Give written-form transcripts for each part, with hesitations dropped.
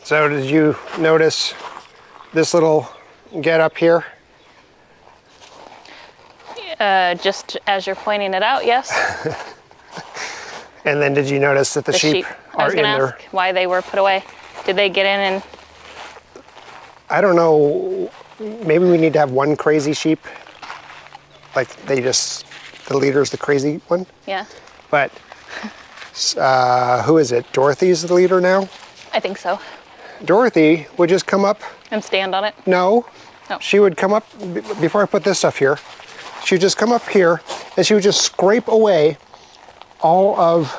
So did you notice this little get up here? Just as you're pointing it out, yes. And then did you notice that the sheep I was are in going to there? ask why they were put away. Did they get in and... I don't know, maybe we need to have one crazy sheep. Like the leader's the crazy one. Yeah. But who is it? Dorothy's the leader now? I think so. Dorothy would just come up. And stand on it? No. No. She would come up, before I put this stuff here, she would just come up here and she would just scrape away all of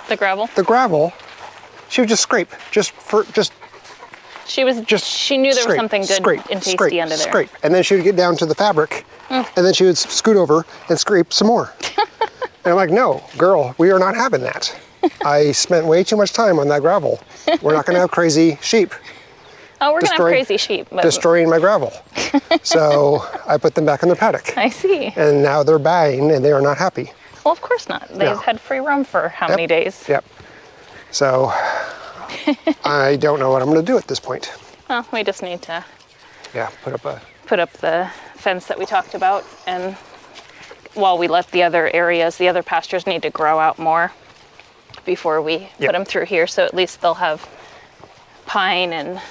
The gravel? the gravel. She would just scrape, She knew there was something good and tasty under there. Scrape. And then she would get down to the fabric and then she would scoot over and scrape some more. And I'm like, no, girl, we are not having that. I spent way too much time on that gravel. We're not gonna have crazy sheep. Oh, we're going to have crazy sheep. But... destroying my gravel. So I put them back in the paddock. I see. And now they're baying and they are not happy. Well, of course not. They've had free roam for how many days? Yep. So I don't know what I'm going to do at this point. Well, we just need to put up the fence that we talked about, and while we let the other pastures need to grow out more before we put them through here, so at least they'll have pine and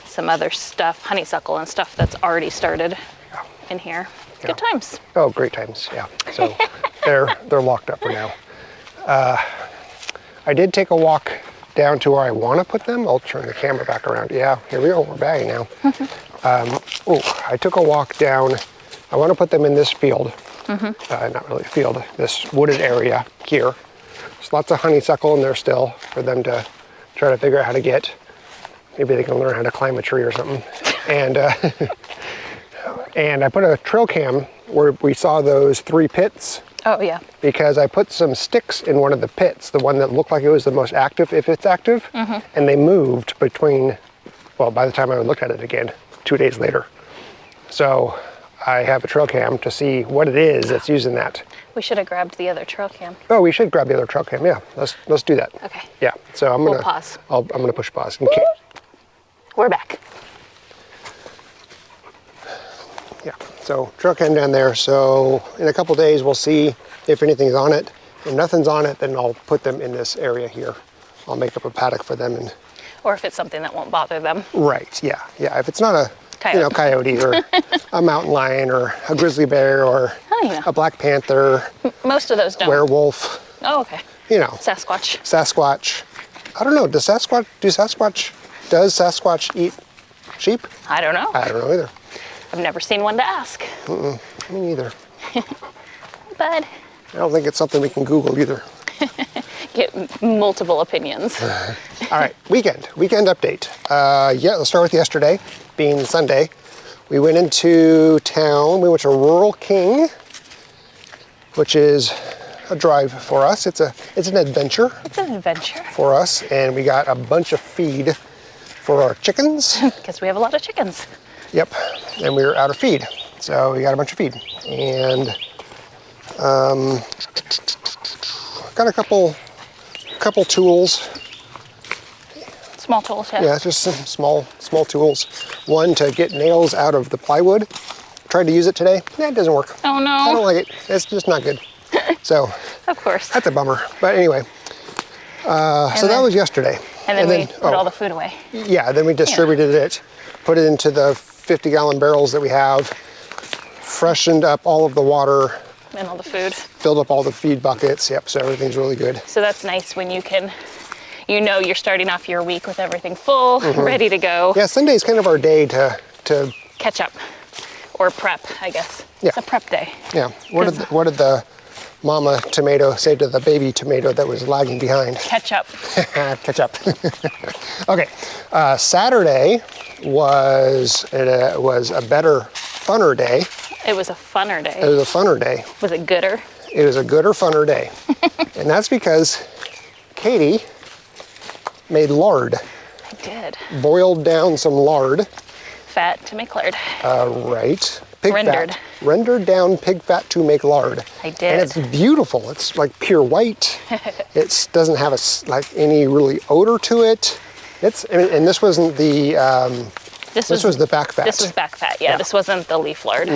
some other stuff, honeysuckle and stuff that's already started in here. Yeah. Good times. Oh, great times, yeah. So they're locked up for now. I did take a walk down to where I want to put them. I'll turn the camera back around. Yeah, here we go, we're bagging now. I took a walk down. I want to put them in this field. Not really a field, this wooded area here. There's lots of honeysuckle in there still for them to try to figure out how to get. Maybe they can learn how to climb a tree or something. And and I put a trail cam where we saw those 3 pits. Oh, yeah. Because I put some sticks in one of the pits, the one that looked like it was the most active, if it's active. And they moved between, well, by the time I looked at it again, 2 days later. So I have a trail cam to see what it is that's using that. We should have grabbed the other trail cam. Oh, we should grab the other trail cam. Yeah, let's do that. Okay. Yeah. So I'm gonna pause. I'm gonna push pause. We're back. Yeah. So trail cam down there. So in a couple days we'll see if anything's on it. If nothing's on it, then I'll put them in this area here. I'll make up a paddock for them and. Or if it's something that won't bother them. Right. Yeah. Yeah. If it's not a coyote or a mountain lion or a grizzly bear or a black panther. Most of those don't. Werewolf. Oh, okay. Sasquatch. I don't know. Does Sasquatch eat sheep? I don't know. I don't know either. I've never seen one to ask. Me neither. But I don't think it's something we can Google either. Get multiple opinions. All right, weekend update. Let's start with yesterday, being Sunday. We went into town. We went to Rural King, which is a drive for us. It's an adventure. It's an adventure. For us, and we got a bunch of feed for our chickens. Because we have a lot of chickens. Yep, and we were out of feed. So we got a bunch of feed. And got a couple tools. Small tools, yeah. Yeah, just some small tools. One to get nails out of the plywood. Tried to use it today. It doesn't work. Oh no. I don't like it. It's just not good. So. Of course. That's a bummer. But anyway. So that was yesterday. And then we put all the food away. Yeah, then we distributed it, put it into the 50-gallon barrels that we have, freshened up all of the water. And all the food. Filled up all the feed buckets. Yep, so everything's really good. So that's nice when you can, you're starting off your week with everything full, ready to go. Yeah, Sunday's kind of our day to catch up or prep, I guess. Yeah. It's a prep day. Yeah. What did the mama tomato say to the baby tomato that was lagging behind? Catch up. Catch up. Okay. Saturday was a better, funner day. It was a funner day. It was a funner day. Was it gooder? It was a gooder, funner day. And that's because Katie made lard. I did. Boiled down some lard. Fat to make lard. Right. Pig rendered. Fat. Rendered down pig fat to make lard. I did. And it's beautiful. It's like pure white. It doesn't have any really odor to it. And this wasn't the, this was the back fat. This was back fat, yeah. This wasn't the leaf lard.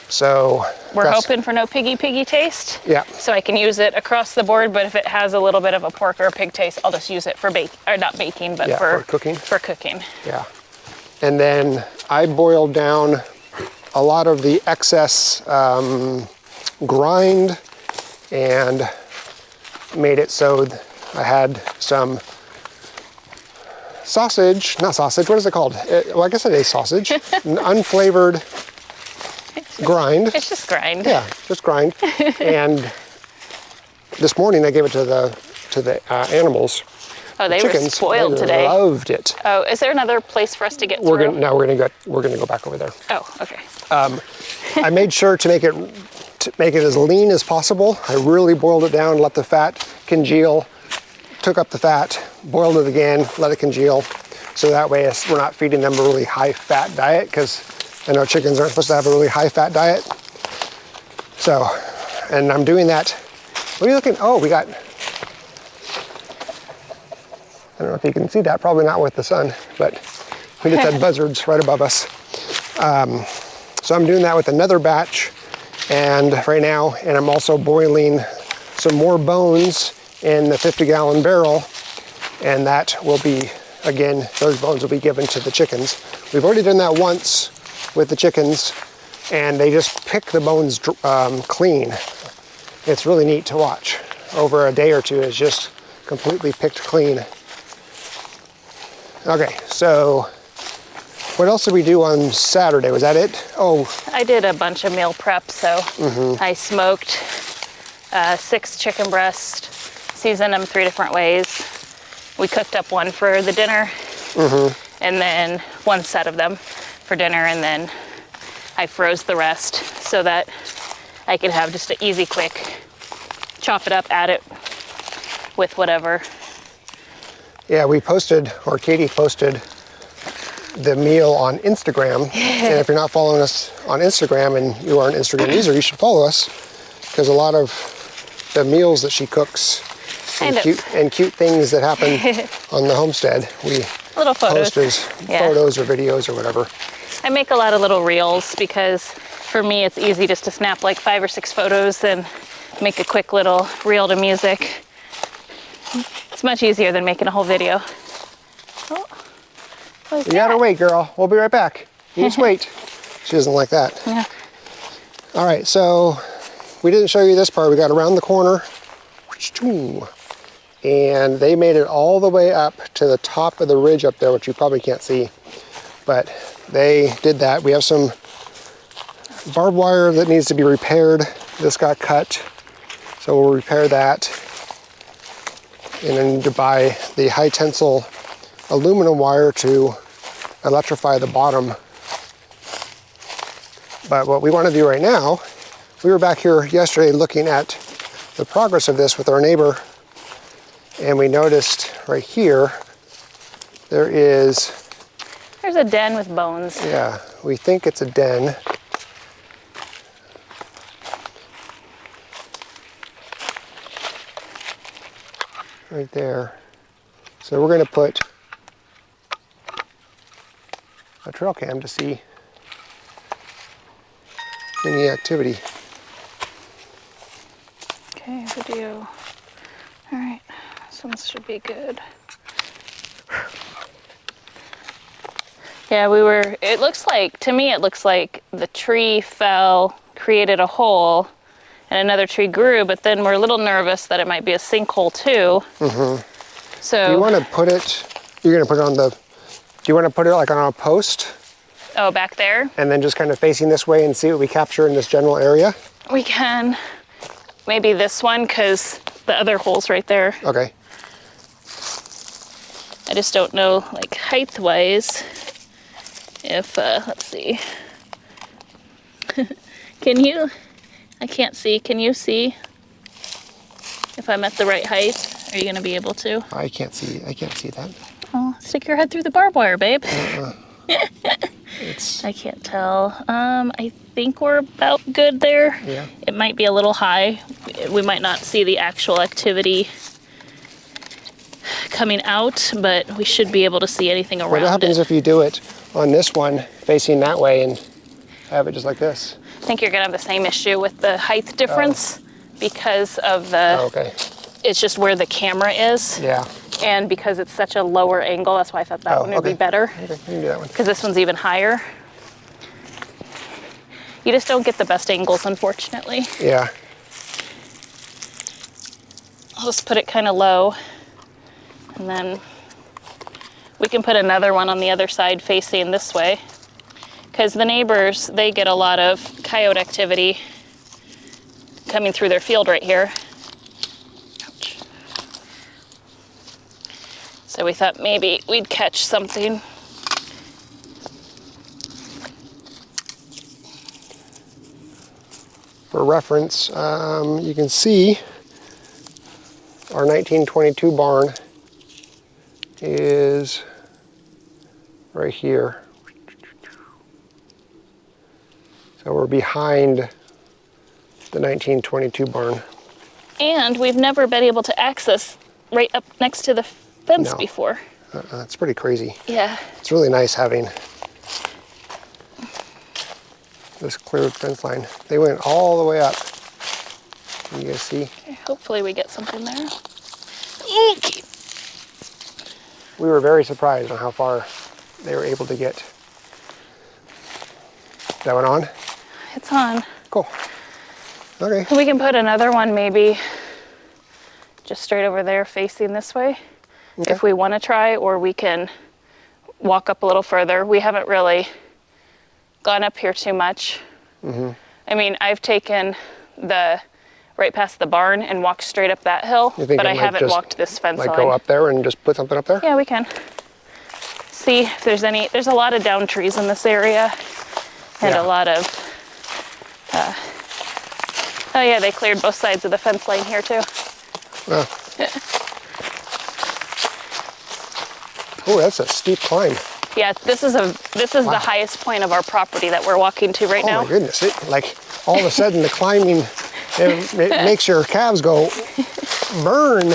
So we're hoping for no piggy taste. Yeah. So I can use it across the board, but if it has a little bit of a pork or a pig taste, I'll just use it for not baking, but for cooking. For cooking. Yeah. And then I boiled down a lot of the excess grind and made it so I had some sausage, not sausage, what is it called? Well, I guess it is sausage, unflavored grind. It's just grind. Yeah, just grind. And this morning I gave it to the animals. Oh, they chickens, were spoiled today. Loved it. Oh, is there another place for us to get We're through? gonna go back over there. Oh, okay. I made sure to make it as lean as possible. I really boiled it down, let the fat congeal, took up the fat, boiled it again, let it congeal. So that way we're not feeding them a really high fat diet, because I know chickens aren't supposed to have a really high fat diet. So, and I'm doing that. What are you looking? Oh, we got, I don't know if you can see that, probably not with the sun, but we just had buzzards right above us. So I'm doing that with another batch and right now, and I'm also boiling some more bones in the 50-gallon barrel, and that will be, again, those bones will be given to the chickens. We've already done that once with the chickens, and they just pick the bones clean. It's really neat to watch. Over a day or two, it's just completely picked clean. Okay, so what else did we do on Saturday? Was that it? Oh, I did a bunch of meal prep, so I smoked 6 chicken breasts, seasoned them 3 different ways. We cooked up one for the dinner, and then one set of them for dinner, and then I froze the rest so that I could have just an easy, quick, chop it up, add it with whatever. Yeah, we posted, or Katie posted, the meal on Instagram. And if you're not following us on Instagram and you are an Instagram user, you should follow us, because a lot of the meals that she cooks and cute things that happen on the homestead, we little photos. post as photos or videos or whatever. I make a lot of little reels because for me it's easy just to snap like 5 or 6 photos and make a quick little reel to music. It's much easier than making a whole video. Oh, You gotta wait, girl. We'll be right back. You just wait. She doesn't like that. Yeah. All right, so we didn't show you this part. We got around the corner, and they made it all the way up to the top of the ridge up there, which you probably can't see, but they did that. We have some barbed wire that needs to be repaired. This got cut, so we'll repair that. And then to buy the high tensile aluminum wire to electrify the bottom. But what we want to do right now, we were back here yesterday looking at the progress of this with our neighbor, and we noticed right here, there's a den with bones. Yeah, we think it's a den. Right there. So we're going to put a trail cam to see any activity. Okay, video. All right, this one should be good. Yeah, it looks like, to me it looks like the tree fell, created a hole, and another tree grew, but then we're a little nervous that it might be a sinkhole too. So. Do you want to put it, you're going to put it on the, do you want to put it like on a post? Oh, back there? And then just kind of facing this way and see what we capture in this general area? We can. Maybe this one, because the other hole's right there. Okay. I just don't know, like, height-wise, if, let's see. Can you, I can't see, can you see if I'm at the right height? Are you going to be able to? I can't see that. Oh, stick your head through the barbed wire, babe. It's... I can't tell. I think we're about good there. Yeah. It might be a little high. We might not see the actual activity coming out, but we should be able to see anything around What happens it. if you do it on this one facing that way and have it just like this? I think you're gonna have the same issue with the height difference because of the, Oh, okay. it's just where the camera is. Yeah. And because it's such a lower angle, that's why I thought that one would be better. Okay, you can do that one. Because this one's even higher. You just don't get the best angles, unfortunately. Yeah. I'll just put it kind of low, and then we can put another one on the other side facing this way. Because the neighbors, they get a lot of coyote activity coming through their field right here. Ouch. So we thought maybe we'd catch something. For reference, you can see our 1922 barn is right here. So we're behind the 1922 barn. And we've never been able to access right up next to the fence No. before. That's pretty crazy. Yeah. It's really nice having this cleared fence line. They went all the way up. Can you guys see? Okay, hopefully we get something there. Okay. We were very surprised on how far they were able to get. That one on? It's on. Cool. Okay. We can put another one maybe just straight over there facing this way if we want to try, or we can walk up a little further. We haven't really gone up here too much. I mean, I've taken the right past the barn and walked straight up that hill, You think but it I might haven't just, walked this fence like line. go up there and just put something up there? Yeah, we can. See if there's any, there's a lot of down trees in this area and Yeah. a lot of, oh yeah, they cleared both sides of the fence line here too. Oh. Oh, that's a steep climb. Yeah, this is the highest point of our property that we're walking to right now. Oh my goodness, like all of a sudden the climbing, it makes your calves go burn.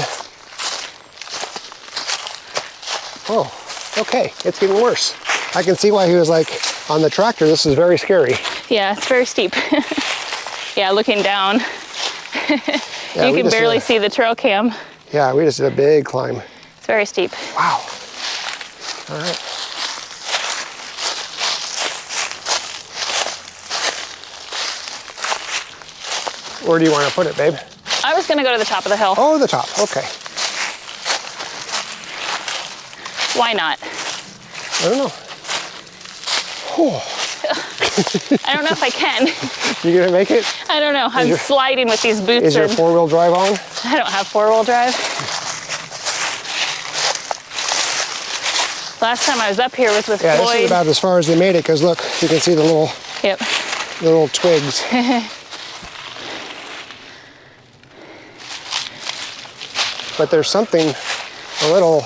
Oh, okay, it's getting worse. I can see why he was like, on the tractor, this is very scary. Yeah, it's very steep. Yeah, looking down, Yeah, you we can just barely see the trail cam. Yeah, we just did a big climb. It's very steep. Wow. All right. Where do you want to put it, babe? I was gonna go to the top of the hill. Oh, the top, okay. Why not? I don't know. Oh, I don't know if I can. you gonna make it? I don't know. I'm sliding with these boots Is your and four-wheel drive on? I don't have four-wheel drive. Last time I was up here was with Yeah, Floyd. this is about as far as they made it, because look, you can see the Yep. little twigs. But there's something a little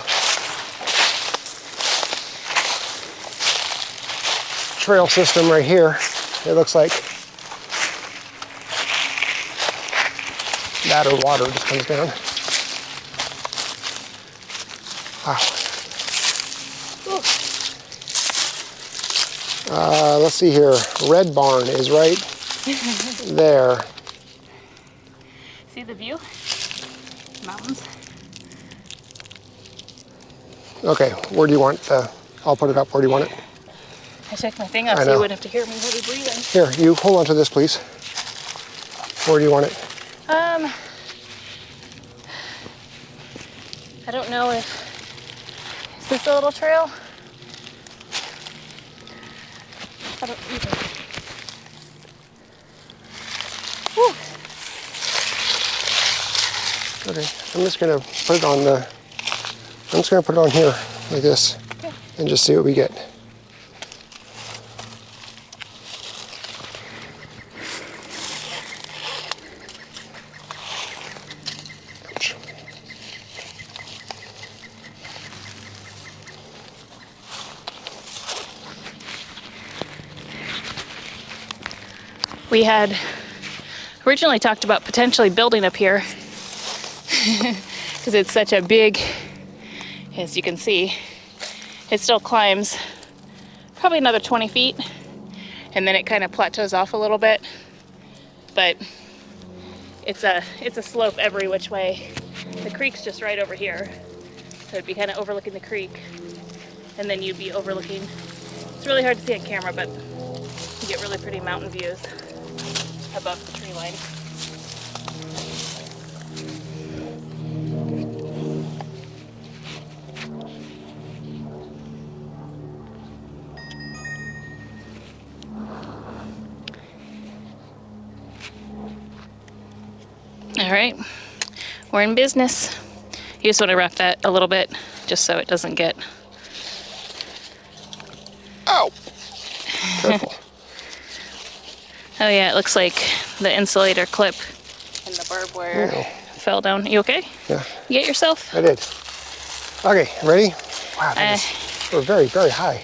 trail system right here. It looks like that or water just comes down. Wow. Let's see here. Red Barn is right there. See the view? Mountains. Okay, where do you want the, I'll put it up. Where do you want it? I took my thing off I so you know. wouldn't have to hear me heavy breathing. Here, you hold on to this, please. Where do you want it? I don't know if, is this a little trail? I don't either. Whew. Okay, I'm just gonna put it on the, I'm just gonna put it on here like this and just see what we get. Ouch. We had originally talked about potentially building up here because it's such a big As you can see, it still climbs probably another 20 feet, and then it kind of plateaus off a little bit. But it's a slope every which way. The creek's just right over here, so it'd be kind of overlooking the creek, and then you'd be overlooking. It's really hard to see on camera, but you get really pretty mountain views above the tree line. All right, we're in business. You just want to wrap that a little bit just so it doesn't get... Ow! Careful. Oh yeah, it looks like the insulator clip and the barbed wire fell down. You okay? Yeah. You get yourself? I did. Okay, ready? Wow, we're very, very high.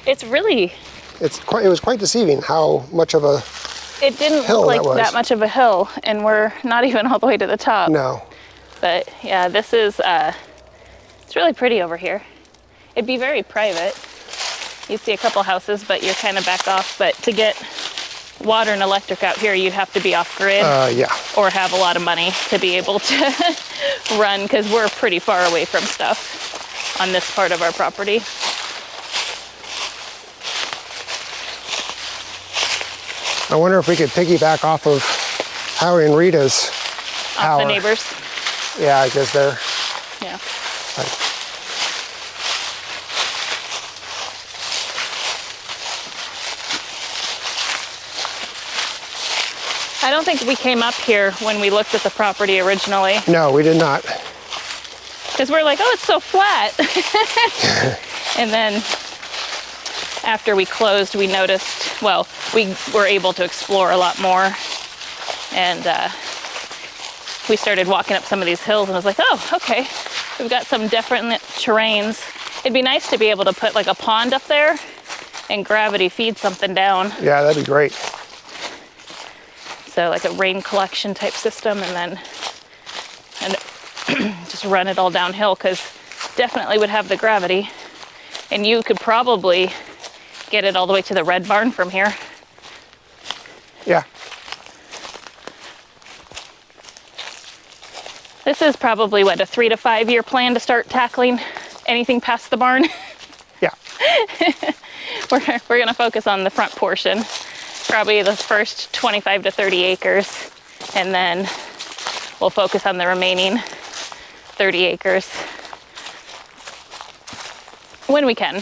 It's really... It was quite deceiving how much of a It didn't look like that much of a hill, and we're not even all the way to the top. No. But yeah, this is, it's really pretty over here. It'd be very private. You'd see a couple houses, but you're kind of back off. But to get water and electric out here, you'd have to be off grid. Yeah. Or have a lot of money to be able to run, because we're pretty far away from stuff on this part of our property. I wonder if we could piggyback off of Howie and Rita's Off the neighbors. Yeah, I guess they're... Yeah. I don't think we came up here when we looked at the property originally. No, we did not. Because we're like, oh, it's so flat. And then after we closed, we noticed, well, we were able to explore a lot more. And we started walking up some of these hills, and I was like, oh, okay, we've got some different terrains. It'd be nice to be able to put like a pond up there and gravity feed something down. Yeah, that'd be great. So like a rain collection type system, and just run it all downhill, because definitely would have the gravity. And you could probably get it all the way to the red barn from here. Yeah. This is probably, what, a 3 to 5 year plan to start tackling anything past the barn? Yeah. We're gonna focus on the front portion, probably the first 25 to 30 acres, and then we'll focus on the remaining 30 acres when we can.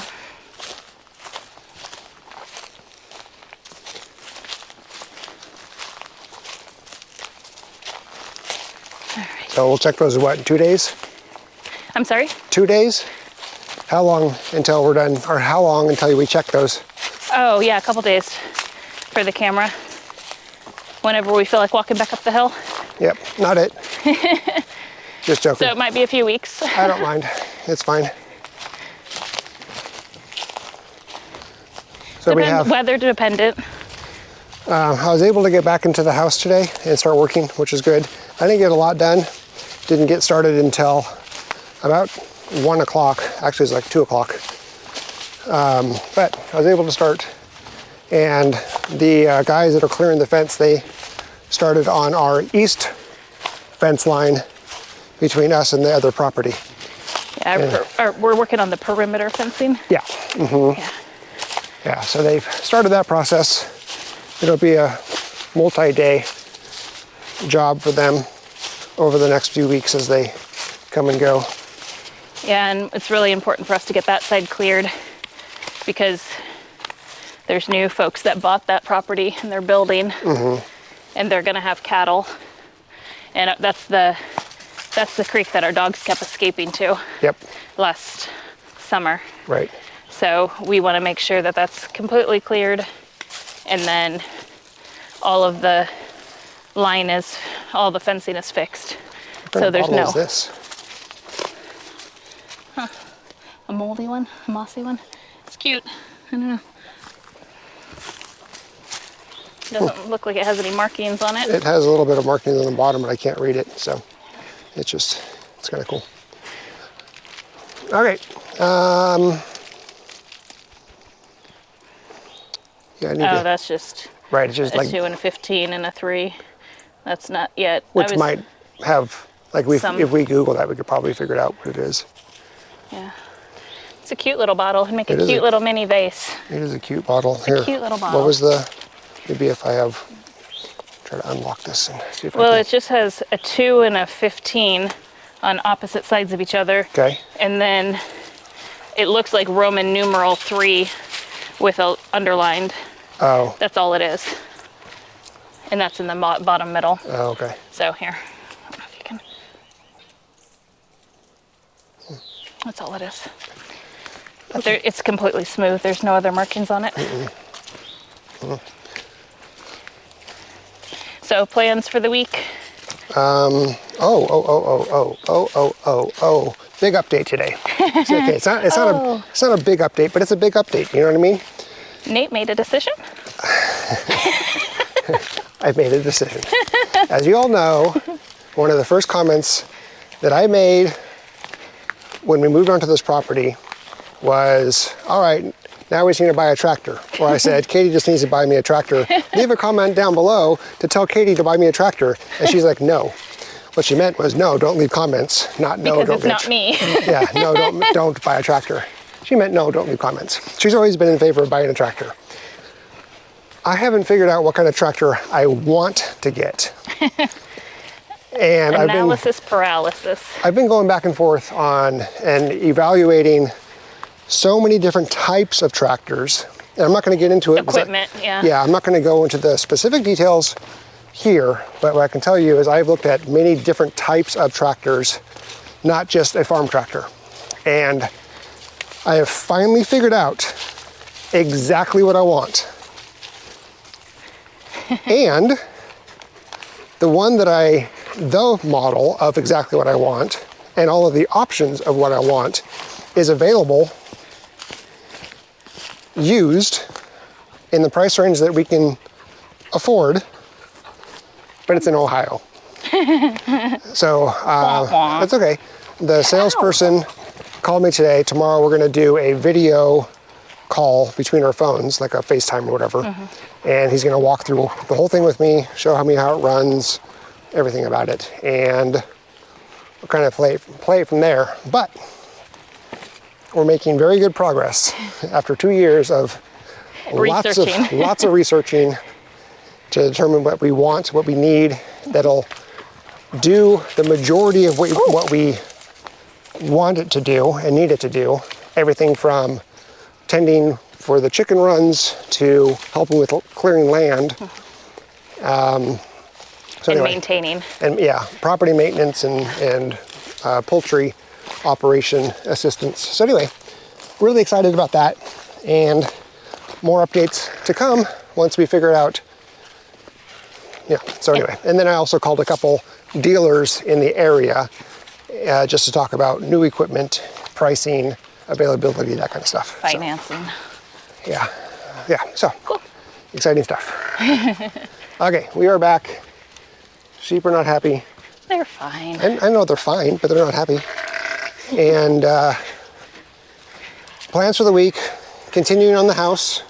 So we'll check those, what, in 2 days? I'm sorry? 2 days? How long until we're done, or how long until we check those? Oh yeah, a couple days for the camera. Whenever we feel like walking back up the hill. Yep, not it. Just joking. So it might be a few weeks. I don't mind, it's fine. So we have... Weather dependent. I was able to get back into the house today and start working, which is good. I didn't get a lot done. Didn't get started until about 1 o'clock. Actually, it's like 2 o'clock. But I was able to start. And the guys that are clearing the fence, they started on our east fence line between us and the other property. Yeah, we're working on the perimeter fencing. Yeah. Mm-hmm. Yeah, so they've started that process. It'll be a multi-day job for them over the next few weeks as they come and go. Yeah, and it's really important for us to get that side cleared, because there's new folks that bought that property and they're building, and they're gonna have cattle, and that's the creek that our dogs kept escaping to. Yep. Last summer. Right. So we want to make sure that that's completely cleared, and then all of the all the fencing is fixed. So there's no... What is this? Huh. A moldy one? A mossy one? It's cute. I don't know. Doesn't look like it has any markings on it. It has a little bit of markings on the bottom, but I can't read it, so it's kind of cool. All right. Yeah, I need Oh, to. that's just Right, it's just a like 2 and a 15 and a 3. That's not yet. which might have like Some- if we Google that, we could probably figure it out what it is. Yeah. It's a cute little bottle. It'd make a It is cute little mini vase. It is a cute bottle. It's Here, a cute little what bottle. was the? Maybe if I have try to unlock this and see if Well, I it just has a 2 and a 15 on opposite sides of each other. can. Okay. And then it looks like Roman numeral 3 with a underlined. Oh. That's all it is. And that's in the bottom middle. Oh, okay. So here, I don't know if you can. That's all it is. But it's completely smooth. There's no other markings on it. So plans for the week? Oh. Big update today. Okay, it's not a big update, but it's a big update. You know what I mean? Nate made a decision. I've made a decision. As you all know, one of the first comments that I made when we moved onto this property was, all right, now we just need to buy a tractor. Or I said, Katie just needs to buy me a tractor. Leave a comment down below to tell Katie to buy me a tractor. And she's like, no. What she meant was, no, don't leave comments. Not no, Because don't it's not me. Yeah, no, don't buy a tractor. She meant no, don't leave comments. She's always been in favor of buying a tractor. I haven't figured out what kind of tractor I want to get. And Analysis paralysis. I've been going back and forth on and evaluating so many different types of tractors. And I'm not going to get into it. Equipment, yeah. Yeah, I'm not going to go into the specific details here, but what I can tell you is I've looked at many different types of tractors, not just a farm tractor. And I have finally figured out exactly what I want. And the model of exactly what I want and all of the options of what I want is available used in the price range that we can afford, but it's in Ohio. So that's okay. The salesperson called me today. Tomorrow we're going to do a video call between our phones, like a FaceTime or whatever. And he's going to walk through the whole thing with me, show me how it runs, everything about it. And we'll kind of play it from there. But we're making very good progress after 2 years of lots of researching to determine what we want, what we need, that'll do the majority of what we want it to do and need it to do. Everything from tending for the chicken runs to helping with clearing land. Maintaining. And yeah, property maintenance and poultry operation assistance. So anyway, really excited about that, and more updates to come once we figure it out. Yeah, so anyway, and then I also called a couple dealers in the area just to talk about new equipment, pricing, availability, that kind of stuff. Financing. So, yeah, so Cool. Exciting stuff. Okay, we are back. Sheep are not happy. They're fine. I know they're fine, but they're not happy. And plans for the week, continuing on the house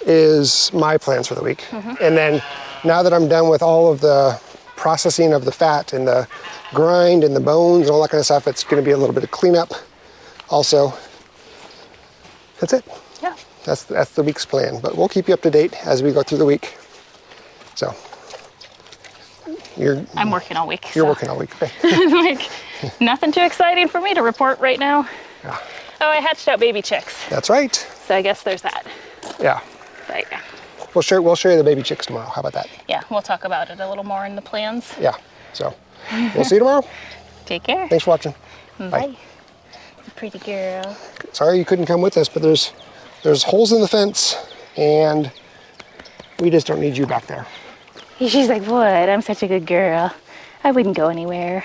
is my plans for the week. And then now that I'm done with all of the processing of the fat and the grind and the bones and all that kind of stuff, it's going to be a little bit of cleanup also. That's it. Yeah. That's the week's plan, but we'll keep you up to date as we go through the week. So I'm working all week. You're working all week. Okay. Like, nothing too exciting for me to report right now. Yeah. Oh, I hatched out baby chicks. That's right. So I guess there's that. Yeah. But yeah. We'll show you the baby chicks tomorrow. How about that? Yeah, we'll talk about it a little more in the plans. Yeah. So we'll see you tomorrow. Take care. Thanks for watching. Bye. Pretty girl. Sorry you couldn't come with us, but there's holes in the fence, and we just don't need you back there. She's like, what? I'm such a good girl. I wouldn't go anywhere.